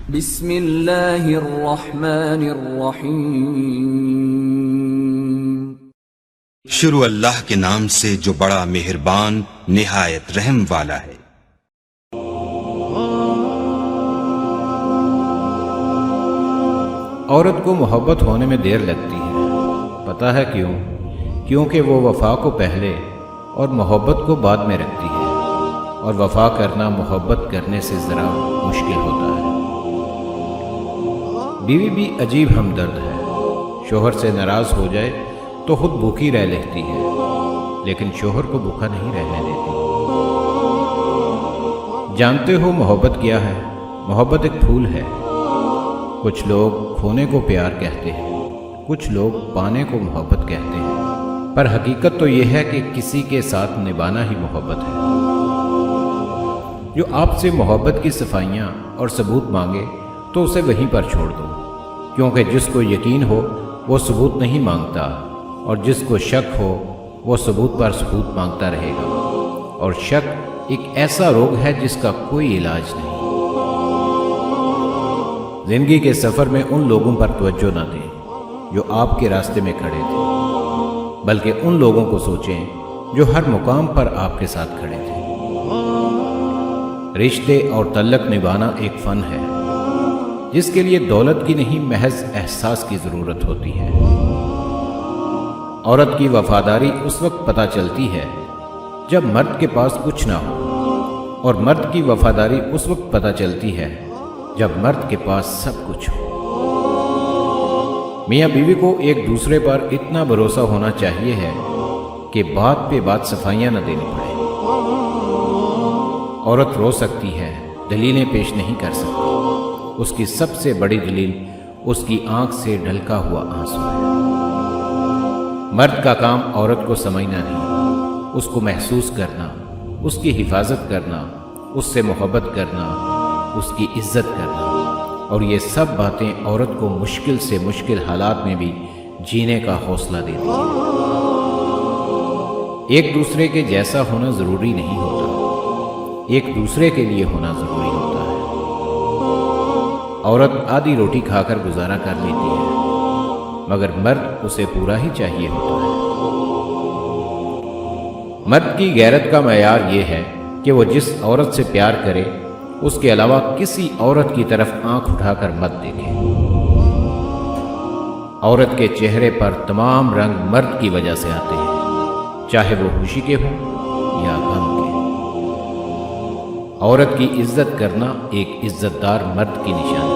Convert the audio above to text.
بسم اللہ الرحمن الرحیم۔ شروع اللہ کے نام سے جو بڑا مہربان نہایت رحم والا ہے۔ عورت کو محبت ہونے میں دیر لگتی ہے، پتہ ہے کیوں؟ کیونکہ وہ وفا کو پہلے اور محبت کو بعد میں رکھتی ہے، اور وفا کرنا محبت کرنے سے ذرا مشکل ہوتا ہے۔ بیوی بھی عجیب ہمدرد ہے، شوہر سے ناراض ہو جائے تو خود بھوکی رہ لیتی ہے، لیکن شوہر کو بھوکا نہیں رہنے دیتی۔ جانتے ہو محبت کیا ہے؟ محبت ایک پھول ہے۔ کچھ لوگ کھونے کو پیار کہتے ہیں، کچھ لوگ پانے کو محبت کہتے ہیں، پر حقیقت تو یہ ہے کہ کسی کے ساتھ نبھانا ہی محبت ہے۔ جو آپ سے محبت کی صفائیاں اور ثبوت مانگے تو اسے وہیں پر چھوڑ دو، کیونکہ جس کو یقین ہو وہ ثبوت نہیں مانگتا، اور جس کو شک ہو وہ ثبوت پر ثبوت مانگتا رہے گا، اور شک ایک ایسا روگ ہے جس کا کوئی علاج نہیں۔ زندگی کے سفر میں ان لوگوں پر توجہ نہ دیں جو آپ کے راستے میں کھڑے تھے، بلکہ ان لوگوں کو سوچیں جو ہر مقام پر آپ کے ساتھ کھڑے تھے۔ رشتے اور تعلق نبھانا ایک فن ہے، جس کے لیے دولت کی نہیں محض احساس کی ضرورت ہوتی ہے۔ عورت کی وفاداری اس وقت پتہ چلتی ہے جب مرد کے پاس کچھ نہ ہو، اور مرد کی وفاداری اس وقت پتہ چلتی ہے جب مرد کے پاس سب کچھ ہو۔ میاں بیوی کو ایک دوسرے پر اتنا بھروسہ ہونا چاہیے ہے کہ بات پہ بات صفائیاں نہ دینی پڑے۔ عورت رو سکتی ہے، دلیلیں پیش نہیں کر سکتی۔ اس کی سب سے بڑی دلیل اس کی آنکھ سے ڈھلکا ہوا آنسو ہے۔ مرد کا کام عورت کو سمجھنا نہیں، اس کو محسوس کرنا، اس کی حفاظت کرنا، اس سے محبت کرنا، اس کی عزت کرنا، اور یہ سب باتیں عورت کو مشکل سے مشکل حالات میں بھی جینے کا حوصلہ دیتی ہیں۔ ایک دوسرے کے جیسا ہونا ضروری نہیں ہوتا، ایک دوسرے کے لیے ہونا ضروری ہوتا ہے۔ عورت آدھی روٹی کھا کر گزارا کر لیتی ہے، مگر مرد اسے پورا ہی چاہیے ہوتا ہے۔ مرد کی غیرت کا معیار یہ ہے کہ وہ جس عورت سے پیار کرے اس کے علاوہ کسی عورت کی طرف آنکھ اٹھا کر مت دیکھے۔ عورت کے چہرے پر تمام رنگ مرد کی وجہ سے آتے ہیں، چاہے وہ خوشی کے ہوں یا غم کے۔ عورت کی عزت کرنا ایک عزت دار مرد کی نشانی ہے۔